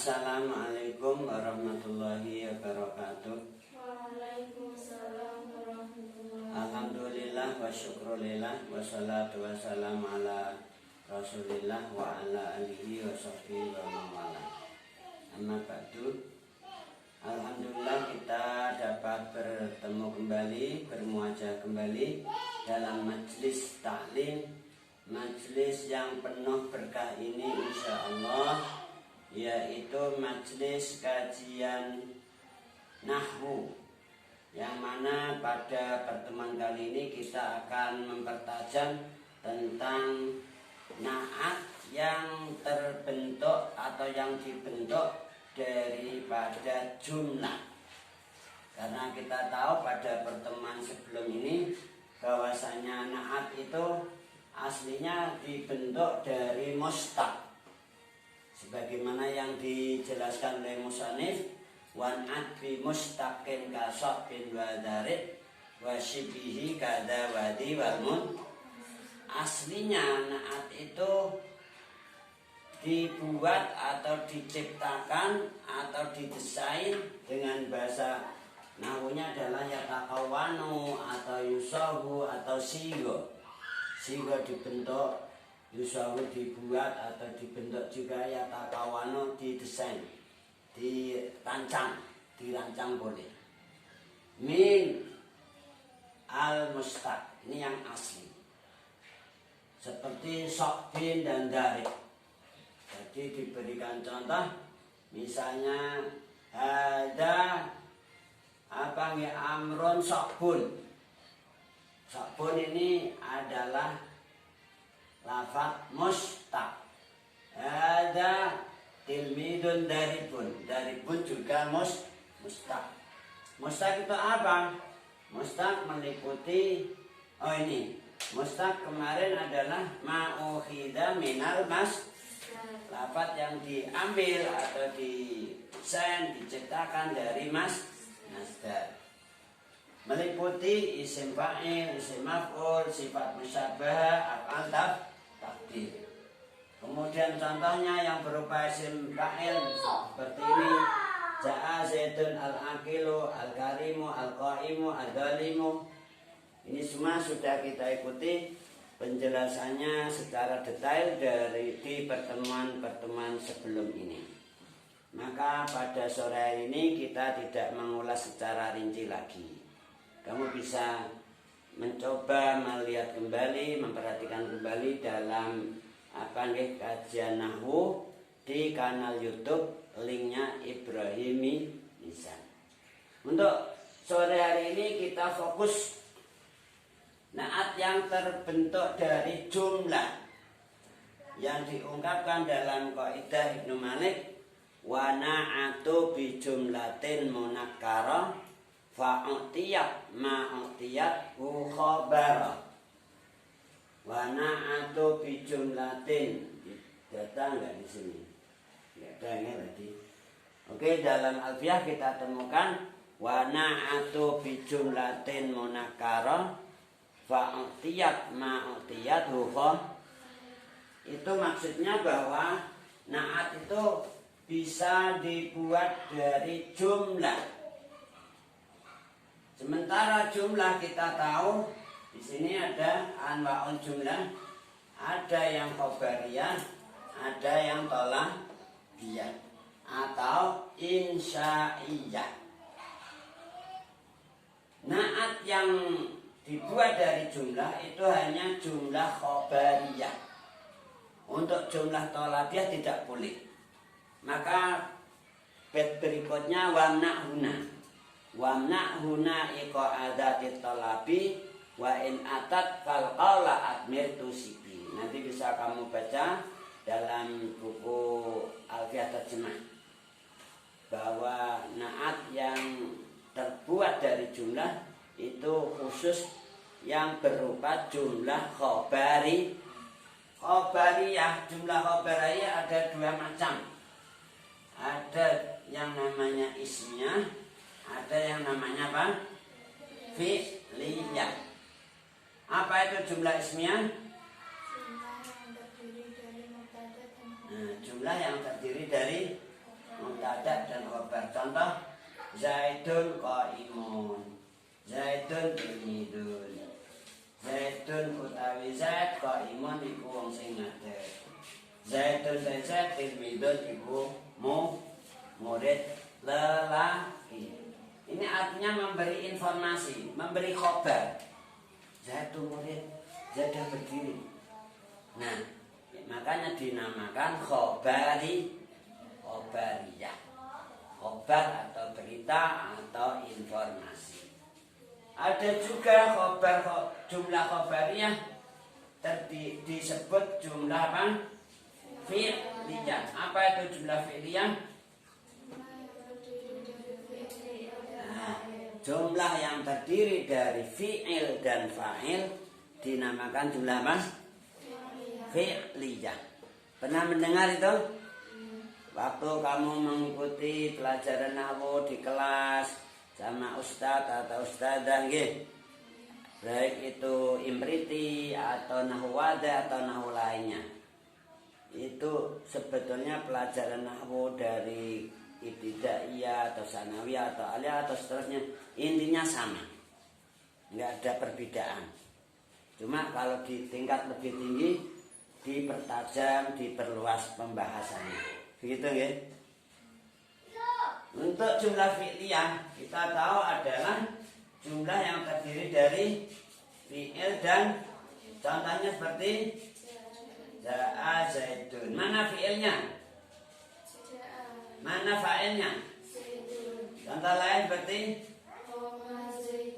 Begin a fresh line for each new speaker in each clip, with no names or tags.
Assalamualaikum warahmatullahi wabarakatuh.
Waalaikumsalam warahmatullahi wabarakatuh.
Alhamdulillah wa syukrulillah wa salatu wassalamu ala rasulillah wa ala alihi wa sahbihi wa mawala. Amma ba'du. Alhamdulillah kita dapat bertemu kembali, bermuajah kembali dalam majlis taklim, majlis yang penuh berkah ini insya Allah, yaitu majlis kajian nahwu, yang mana pada pertemuan kali ini kita akan mempertajam tentang naat yang terbentuk atau yang dibentuk daripada jumlah. Karena kita tahu pada pertemuan sebelum ini bahwasanya naat itu aslinya dibentuk dari mustaq, sebagaimana yang dijelaskan oleh musannif, wan ad bi mustaqin kasab bin wadarid wa shibihi kada wadi wal mun. Aslinya naat itu dibuat atau diciptakan atau didesain dengan bahasa nahwunya adalah yatakawanu atau yusahu atau sigo. Sigo dibentuk, yusahu dibuat atau dibentuk juga, yatakawanu didesain, dirancang boleh. Min al-mustaq, ini yang asli. Seperti sokbin dan darik. Jadi diberikan contoh, misalnya ada amron sokbun. Sokbun ini adalah lafaz mustaq. Ada tilmidun daribun. Daribun juga mustaq. Mustaq itu apa? Mustaq meliputi, mustaq kemarin adalah ma'ukhida minal mas, lafaz yang diambil atau didesain, diciptakan dari masdar. Meliputi isim fa'il, isim maf'ul, sifat musyabbah, af'al taqdir. Kemudian contohnya yang berupa isim fa'il seperti ini: Ja'a Zaidun al-aqilu, al-karimu, al-qaimu, al-dhalimu. Ini semua sudah kita ikuti penjelasannya secara detail di pertemuan-pertemuan sebelum ini. Maka pada sore hari ini kita tidak mengulas secara rinci lagi. Kamu bisa mencoba melihat kembali, memperhatikan kembali dalam kajian nahwu di kanal YouTube, linknya Ibrahimi Nisan. Untuk sore hari ini kita fokus naat yang terbentuk dari jumlah, yang diungkapkan dalam kaidah Ibnu Malik, wa na'atu bi jumlatin munakkara fa'utiyat ma'utiyat hu khabara. Wa na'atu bi jumlatin, data enggak di sini? Enggak ada ini tadi. Oke, dalam alfiah kita temukan wa na'atu bi jumlatin munakkara fa'utiyat ma'utiyat hufa. Itu maksudnya bahwa naat itu bisa dibuat dari jumlah. Sementara jumlah kita tahu di sini ada anwa'ul jumlah, ada yang khobariyah, ada yang tolabiyah atau insya'iyah. Naat yang dibuat dari jumlah itu hanya jumlah khobariyah. Untuk jumlah tolabiyah tidak boleh. Maka bait berikutnya wamna huna iqa'adatit talabi wa in atat fal qawla admir tusibi. Nanti bisa kamu baca dalam buku Alfiah Terjemah bahwa naat yang terbuat dari jumlah itu khusus yang berupa jumlah khobariyah. Jumlah khobariyah ada dua macam. Ada yang namanya ismiyah, ada yang namanya apa? Fi'liyah. Apa itu jumlah ismiyah?
Jumlah yang terdiri dari mubtada dan
Jumlah yang terdiri dari mubtada dan khabar. Contoh Zaidun qaimun, Zaidun tilmidun. Zaidun utawi Zaid qaimun iku wong sing ngadeg. Zaidun dan Zaid tilmidun iku murid lelaki. Ini artinya memberi informasi, memberi khabar. Zaid itu murid, Zaid dah berdiri. Nah, makanya dinamakan khobariyah. Khobar atau berita atau informasi. Ada juga jumlah khobariyah disebut jumlah apa? Fi'liyah. Apa itu jumlah fi'liyah? Jumlah yang terdiri dari fi'il dan fa'il dinamakan jumlah apa? Fi'liyah. Pernah mendengar itu? Waktu kamu mengikuti pelajaran nahwu di kelas sama ustadz atau ustadzah nggih. Baik itu imriti atau nahwu wada atau nahwu lainnya. Itu sebetulnya pelajaran nahwu dari ibtidaiyah atau sanawiyah atau aliyah atau seterusnya, intinya sama, nggak ada perbedaan. Cuma kalau di tingkat lebih tinggi dipertajam, diperluas pembahasannya, begitu ya. Untuk jumlah fi'liyah kita tahu adalah jumlah yang terdiri dari fi'il dan contohnya seperti Ja'a Zaidun. Mana fi'ilnya? Mana fa'ilnya? Contoh lain seperti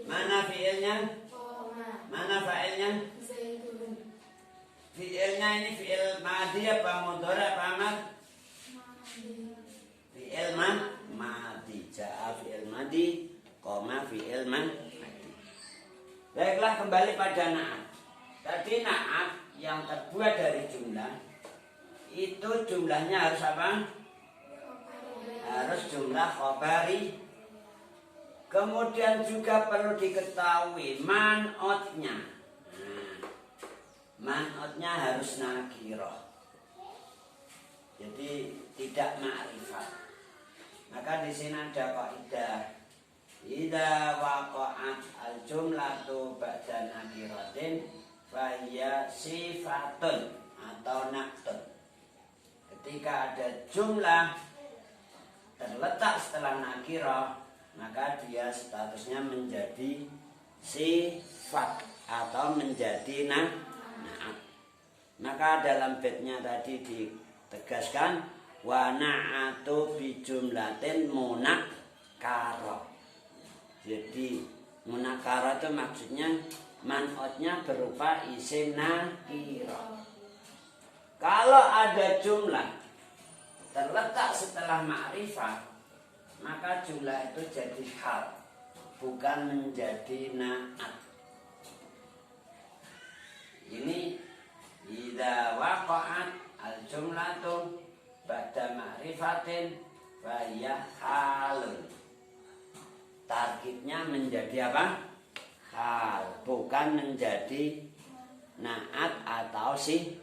mana fi'ilnya? Mana fa'ilnya? Fi'ilnya ini fi'il madhi apa mudhari apa amar? Fi'il madhi. Ja'a fi'il madhi, qoma fi'il madhi. Baiklah, kembali pada na'at. Tadi na'at yang terbuat dari jumlah itu jumlahnya harus apa? Harus jumlah khabari. Kemudian juga perlu diketahui man'otnya. Man'otnya harus nakirah, jadi tidak ma'rifat. Maka di sini ada kaidah, idza waqa'at al-jumlatu ba'da nakiratin fa hiya sifatun atau na'tun. Ketika ada jumlah terletak setelah nakirah, maka dia statusnya menjadi sifat atau menjadi na'at. Maka dalam baitnya tadi ditegaskan wa na'atu bi jumlatin munakkara. Jadi munakkara itu maksudnya man'otnya berupa isim nakirah. Kalau ada jumlah terletak setelah ma'rifat, maka jumlah itu jadi hal, bukan menjadi na'at. Ini idza waqa'at al-jumlatu ba'da ma'rifatin fa hiya halun. Tarkibnya menjadi apa? Hal, bukan menjadi na'at atau sih.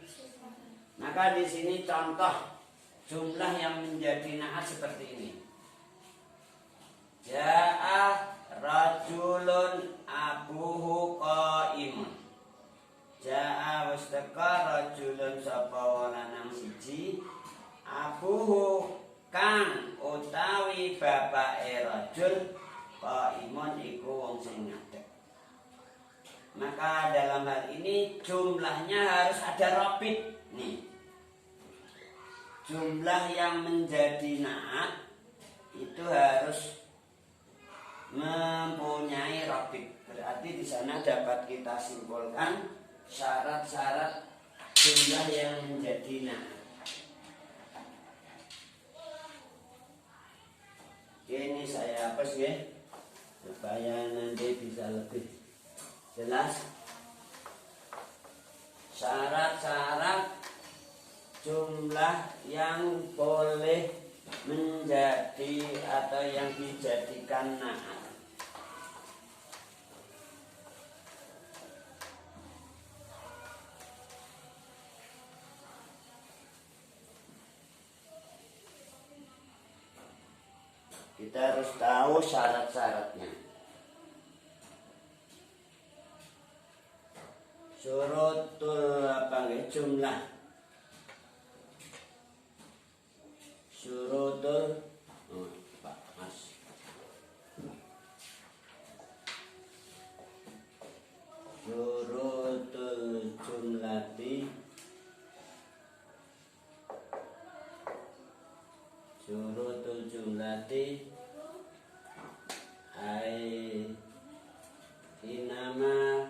Maka di sini contoh jumlah yang menjadi na'at seperti ini. Ja'a rajulun abuhu qaimun. Ja'a wastaka rajulun sapa lanang siji, abuhu kang utawi bapake rajul qaimun iku wong sing ngadeg. Maka dalam hal ini jumlahnya harus ada robit nih. Jumlah yang menjadi na'at itu harus mempunyai robit. Berarti di sana dapat kita simpulkan syarat-syarat jumlah yang menjadi na'at. Ini saya hapus ya, supaya nanti bisa lebih jelas. Syarat-syarat jumlah yang boleh menjadi atau yang dijadikan na'at. kita harus tahu syarat-syaratnya. Syurutul jumlah. Syurutul Pak Mas. Syurutul jumlati. Syurutul jumlati ai inama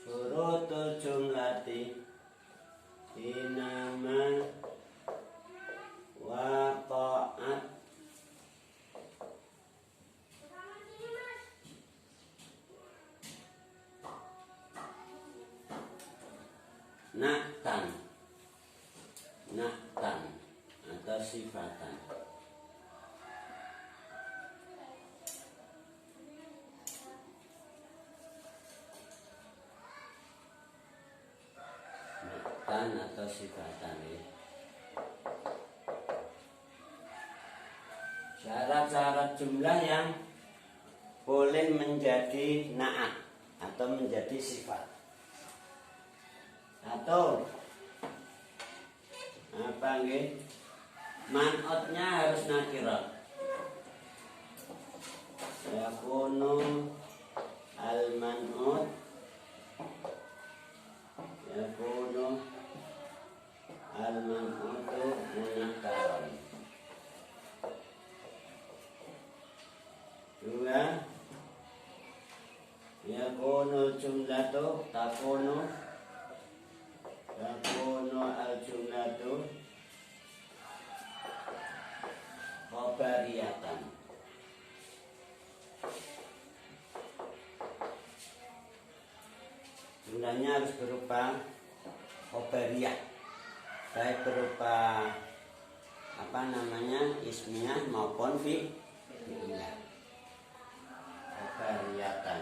syurutul jumlati inama waqa'at naktan atau sifatan. Naktan atau sifatan ya. Syarat-syarat jumlah yang boleh menjadi naat atau menjadi sifat. Atau apa nggih? Man'utnya harus nakirah. Yakunu al-man'ut munakaran. Dua, yakunu jumlatu takunu al-jumlatu khobariyatan. Jumlahnya harus berupa khobariyah, baik berupa ismiyah maupun fi'liyah. Khobariyatan.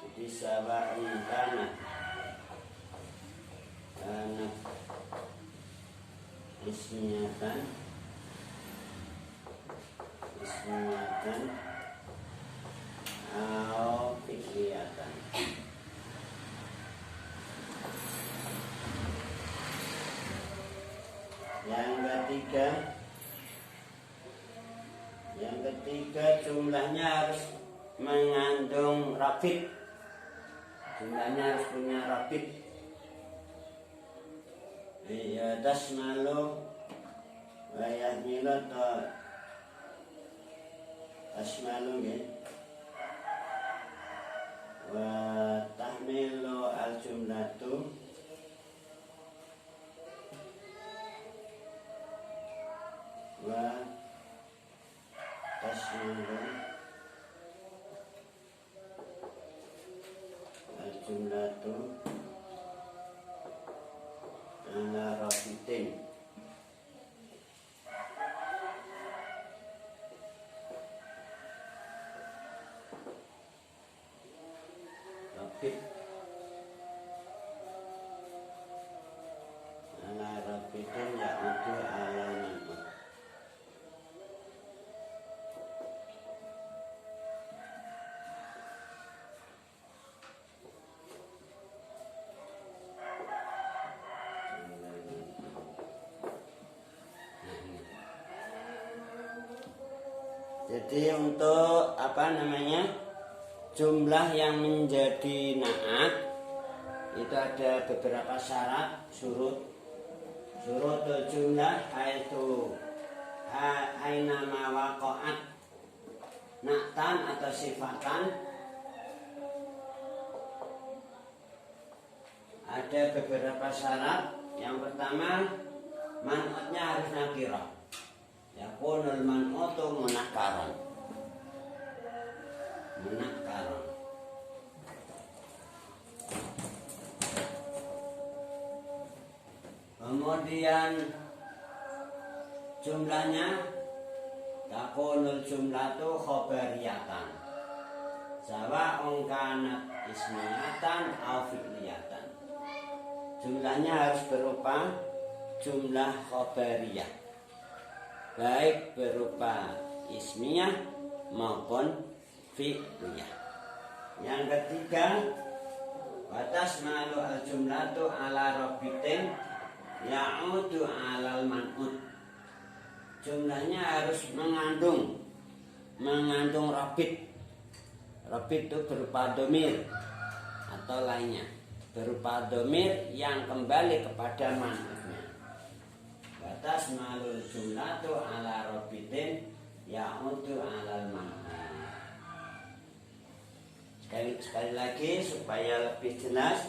Jadi sawa'un kana ismiyatan atau fi'liyatan. Yang ketiga jumlahnya harus mengandung rabit. Jumlahnya harus punya rabit. Ya tasmalu wa yahmilu tasmalu ya. Wa tahmilu al-jumlatu wa tasmilu al-jumlatu ala rabitin. Rabit ala rabitin yaitu ala man'ut. Jadi untuk jumlah yang menjadi naat itu ada beberapa syarat syurutul jumlah yaitu ainama waqa'at naktan atau sifatan. Ada beberapa syarat. Yang pertama, man'utnya harus nakirah. Yakunul man'utu munakaran. Kemudian jumlahnya takunul jumlatu khabariyatan sawa'un kanat ismiyatan aw fi'liyatan. Jumlahnya harus berupa jumlah khabariyah, baik berupa ismiyah maupun fi'liyah. Yang ketiga, batas malu al jumlatu ala robitin ya'udu alal man'ud. Jumlahnya harus mengandung robit. Robit itu berupa domir atau lainnya, berupa domir yang kembali kepada man'udnya. Batas malu jumlatu ala robitin ya'udu alal man'ud. Sekali lagi supaya lebih jelas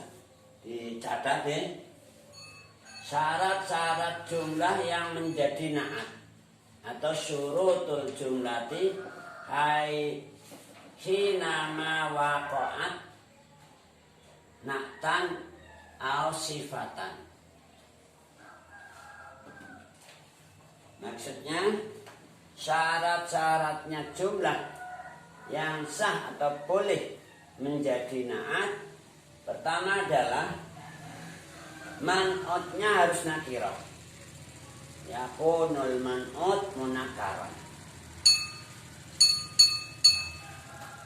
dicatat ya. Syarat-syarat jumlah yang menjadi na'at atau syurutul jumlati hai hinama waqa'at na'tan au sifatan. Maksudnya syarat-syaratnya jumlah yang sah atau boleh menjadi na'at, pertama adalah man'utnya harus nakirah. Yakunul man'ut munakaran.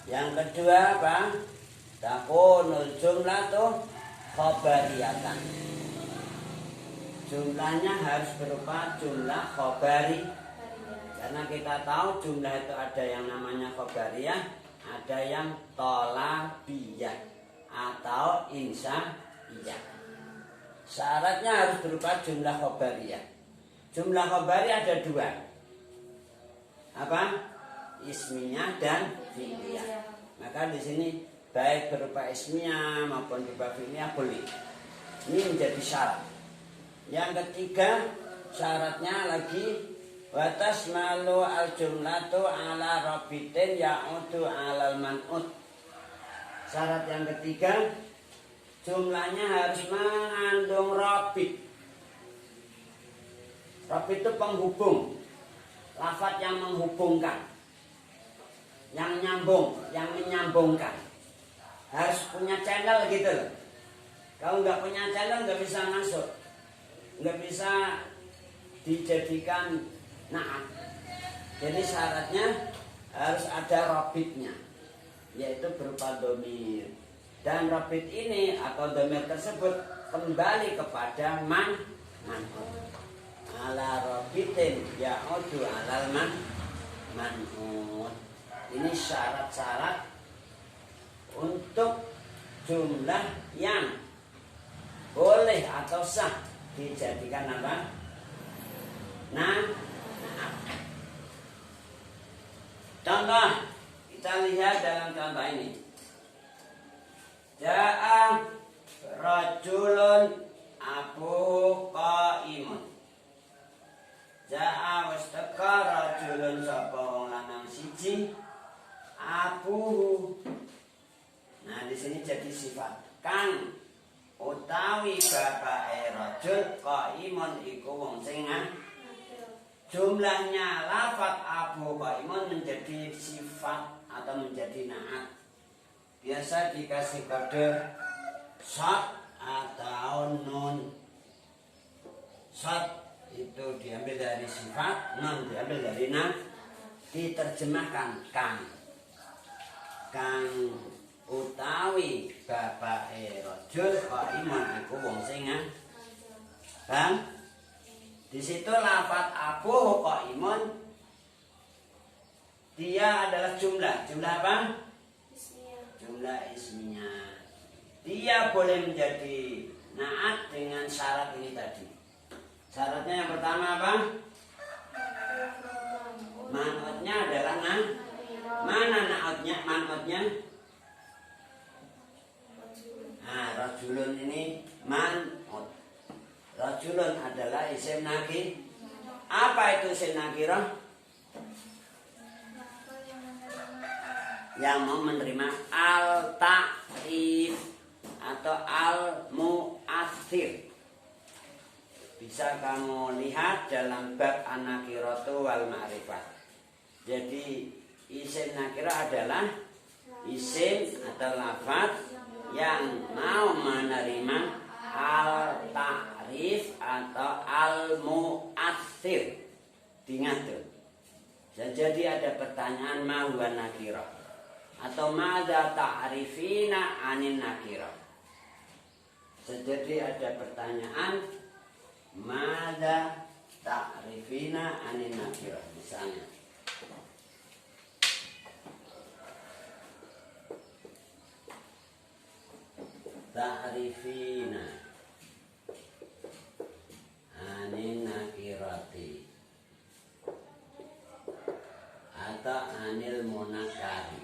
Yang kedua apa? Takunul jumlatu khabariyatan. Jumlahnya harus berupa jumlah khabari. Karena kita tahu jumlah itu ada yang namanya khabariyah, ada yang tolabiyah atau insya'iyah. Syaratnya harus berupa jumlah khabariyah. Jumlah khabariyah ada dua. Apa? Ismiyah dan fi'liyah. Maka di sini baik berupa ismiyah maupun berupa fi'liyah boleh. Ini menjadi syarat. Yang ketiga, syaratnya lagi batas malu al jumlatu ala robitin ya'udu alal man'ud. Syarat yang ketiga, jumlahnya harus mengandung robit. Robit itu penghubung, lafaz yang menghubungkan, yang nyambung, yang menyambungkan. Harus punya channel gitu loh. Kalau nggak punya channel nggak bisa masuk, nggak bisa dijadikan na'at. Jadi syaratnya harus ada robitnya, yaitu berupa domir. Dan robit ini atau domir tersebut kembali kepada man'ud. Ala robitin ya'udu alal man'ud. Ini syarat-syarat untuk jumlah yang boleh atau sah dijadikan apa? Na'at. Contoh, kita lihat dalam contoh ini. Ja'a rajulun abuhu qaimun. Ja'a wastaka rajulun sapa wong lanang siji abuhu. Nah, di sini jadi sifat kang utawi bapake rajul qaimun iku wong sing jumlahnya lafaz abu qaimun menjadi sifat atau menjadi na'at. Biasa dikasih kode shad atau nun. Shad itu diambil dari sifat, nun diambil dari na'at. Diterjemahkan kang utawi bapake rajul qaimun iku wong sing paham? Di situ lafaz abu qaimun dia adalah jumlah. Jumlah apa? Ismiyah. Jumlah ismiyah. Dia boleh menjadi na'at dengan syarat ini tadi. Syaratnya yang pertama apa? Man'utnya adalah mana na'atnya? Man'utnya? Nah, rajulun ini man'ut. Rajulun adalah isim nakir. Apa itu isim nakirah? Yang mau menerima al-ta'rif atau al-mu'athir. Bisa kamu lihat dalam bab an-nakiratu wal ma'rifat. Jadi isim nakirah adalah isim atau lafaz yang mau menerima al-ta'rif atau al-mu'athir. Diingat tuh. Jadi ada pertanyaan ma huwa nakirah atau madza ta'rifina anin nakirah. Jadi ada pertanyaan madza ta'rifina anin nakirah misalnya. Ta'rifina anin nakirati atau anil munakari.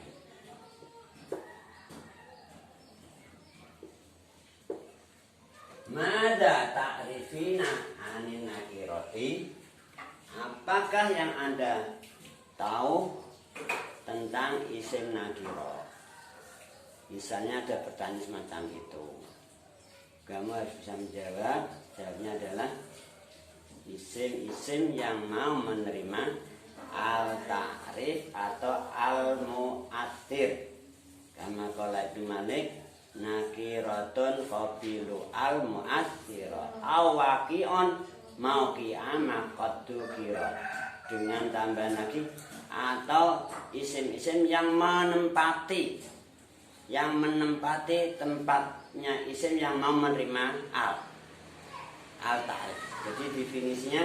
Mada ta'rifina anin nakirati, apakah yang Anda tahu tentang isim nakirah? Misalnya ada pertanyaan semacam itu, kamu harus bisa menjawab. Jawabnya adalah isim-isim yang mau menerima al-ta'rif atau al-mu'athir. Kama qala Ibnu Malik, nakiratun qabilu al-mu'athira aw waqi'un mauqi'ama qad dukira. Dengan tambahan lagi, atau isim-isim yang menempati tempatnya isim yang mau menerima al-ta'rif. Jadi definisinya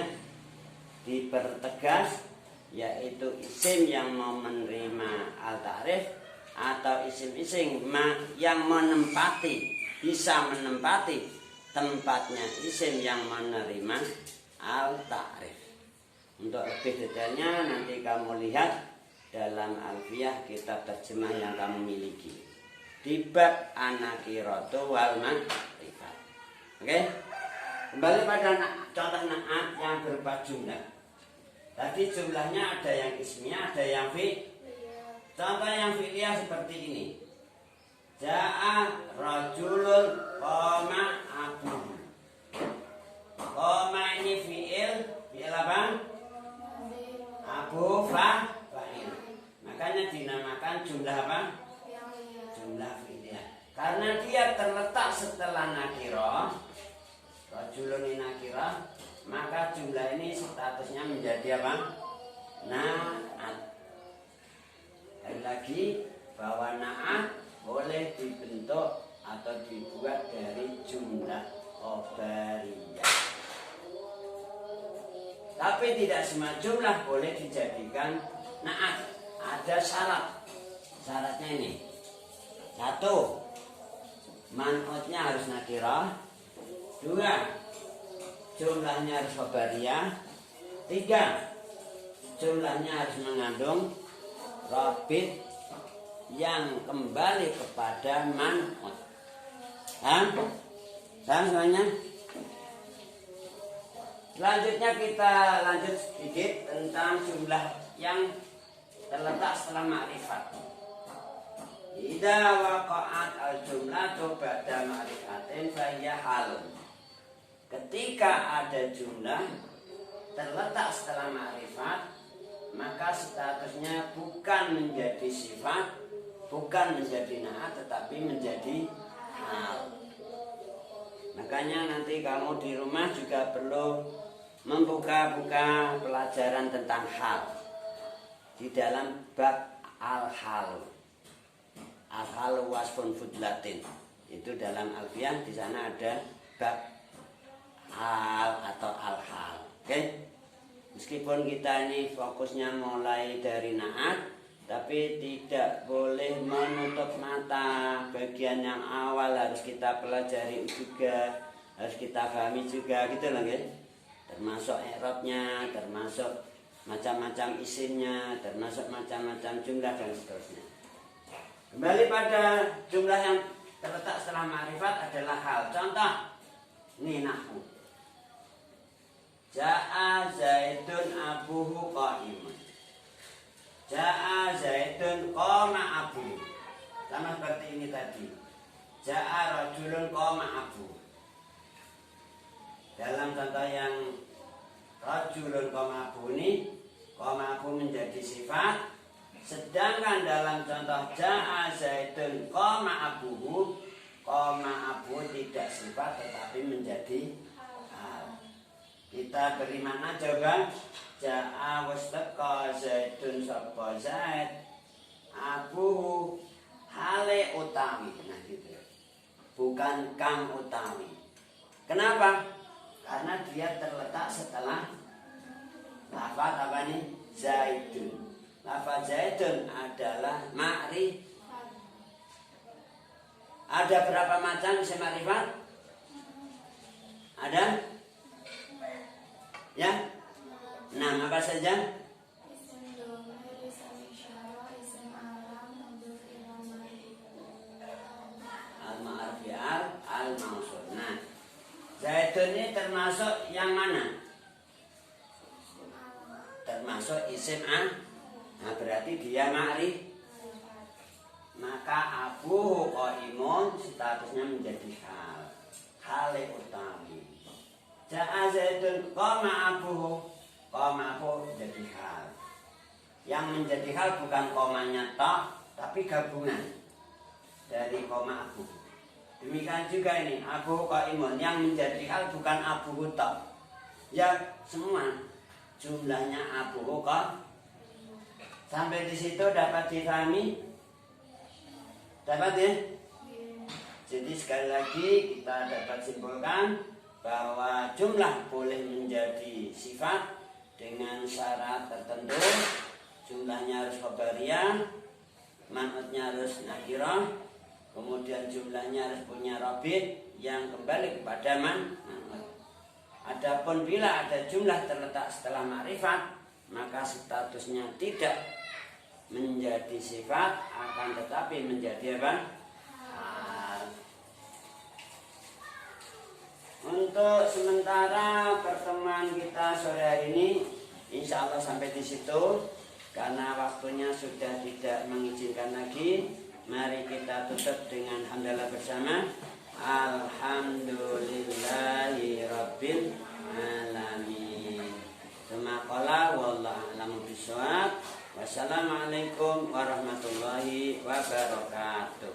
dipertegas, yaitu isim yang mau menerima al-ta'rif atau isim-isim yang bisa menempati tempatnya isim yang menerima al-ta'rif. Untuk lebih detailnya nanti kamu lihat dalam Alfiyah, kitab terjemah yang kamu miliki, di bab an-nakiratu wal ma'rifat. Oke? Kembali pada contoh na'at yang berupa jumlah. Tadi jumlahnya ada yang ismiyah, ada yang fi'liyah. Contoh yang fi'liyah seperti ini. Ja'a rajulun qama abuhu. Qama ini fi'il apa? Abu fa'il. Makanya dinamakan jumlah apa? Jumlah fi'liyah. Karena dia terletak setelah nakirah, rajulun ini nakirah, maka jumlah ini statusnya menjadi apa? Na'at. Lagi bahwa na'at boleh dibentuk atau dibuat dari jumlah khobariyah. Tapi tidak semua jumlah boleh dijadikan na'at. Ada syarat. Syaratnya ini. 1. Man'utnya harus nakirah. 2. Jumlahnya harus khobariyah. 3. Jumlahnya harus mengandung rabit yang kembali kepada man'ut. Paham semuanya? Selanjutnya kita lanjut sedikit tentang jumlah yang terletak setelah ma'rifat. Idza waqa'at al-jumlatu ba'da ma'rifatin fa hiya halun. Ketika ada jumlah terletak setelah ma'rifat, maka statusnya bukan menjadi sifat, bukan menjadi na'at, tetapi menjadi hal. Makanya nanti kamu di rumah juga perlu membuka-buka pelajaran tentang hal di dalam bab al-hal. Al-hal wasfun fudlatin. Itu dalam Alfiyah, di sana ada bab hal atau al-hal. Oke? Meskipun kita ini fokusnya mulai dari na'at, tapi tidak boleh menutup mata. Bagian yang awal harus kita pelajari juga, harus kita pahami juga, gitu loh, guys. Termasuk i'rabnya, termasuk macam-macam isimnya, termasuk macam-macam jumlah dan seterusnya. Kembali pada jumlah yang terletak setelah ma'rifat adalah hal. Contoh, ini nahwu. Ja'a Zaidun abuhu qa'imun. Ja'a Zaidun qama abuhu. Sama seperti ini tadi. Ja'a rajulun qama abuhu. Dalam contoh yang rajulun qama abuhu ini, Qama abu menjadi sifat. Sedangkan dalam contoh ja'a Zaidun qama abuhu, qama abu tidak sifat tetapi menjadi hal. Kita beri makna coba. Ja'a wastaka Zaidun sapa Zaid abuhu hale utawi. Nah gitu. Bukan kang utawi. Kenapa? Karena dia terletak setelah lafaz apa nih? Zaidun. Lafaz Zaidun adalah ma'rifat. Ada berapa macam isim ma'rifat? Ada? Ya? 6 apa saja?
Isim dhamir, isim isyarah, isim alam, mudhof ilaih.
Al-ma'ruf al-mausul. Nah, Zaidun ini termasuk yang mana? Termasuk isim Nah berarti dia ma'rifat. Maka abu qaimun statusnya menjadi hal. Hale utawi. Ja'a Zaidun qama abuhu. Qama abu menjadi hal. Yang menjadi hal bukan komanya tok, tapi gabungan dari koma abu. Demikian juga ini abu qaimun, yang menjadi hal bukan abu tok. Ya semua jumlahnya abu qa. Sampai di situ dapat difahami? Dapat ya? Jadi sekali lagi kita dapat simpulkan bahwa jumlah boleh menjadi sifat dengan syarat tertentu. Jumlahnya harus khobariyah, man'utnya harus nakirah, kemudian jumlahnya harus punya robit yang kembali kepada man'ut. Adapun bila ada jumlah terletak setelah ma'rifat, maka statusnya tidak menjadi sifat, akan tetapi menjadi apa? Hal. Untuk sementara pertemuan kita sore hari ini, insya Allah sampai di situ. Karena waktunya sudah tidak mengizinkan lagi, mari kita tutup dengan hamdalah bersama. Alhamdulillahi rabbil alamin. Tsumma qala wallahu a'lamu bishawab. Wassalamualaikum warahmatullahi wabarakatuh.